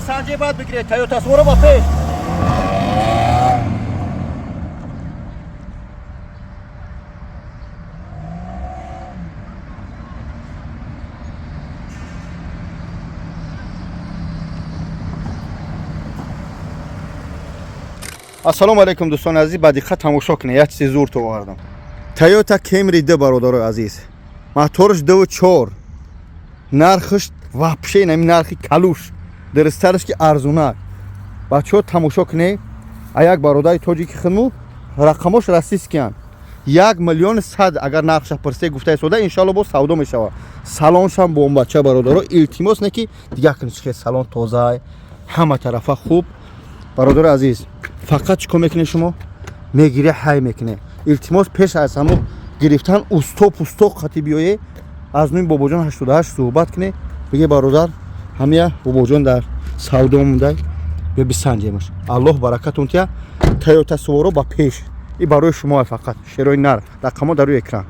санҷи баъд бигиред. Toyota Subaru ба пеш. ассалому алайкум дӯстони азиз, ба диққат тамошо кунед. як чизи зурд овардам. Toyota Camry 2 бародарои азиз. Моторш 2.4. Нархш вообще нами нархи калуш. Дырыстарш ки арзунак. Бачаҳо тамошо кунед. А як бародари тоҷики худму рақамош расистиян. 1 миллион 100 агар нархша пурсе гуфтаи сода иншалло бо савдо мешава. Салоншам бомбача бародаро. Илтимос не ки дигар куниш салон тоза. Ҳама тарафа хуб. бародари азиз, фақат чӣ кор мекунед шумо? Мегирӣ ҳай мекунед. Илтимос пеш аз ҳамо гирифтан устоп хати биёед. аз нӯи бобоҷон 88 суҳбат кунед. биге бародар ҳамия бобоҷон дар савдо мондай. бё бисанҷемаш. аллоҳ баракатон тия. Toyota Subaru ба пеш. И барои шумо фақат. шерои нар. Рақамо дар рӯи экран.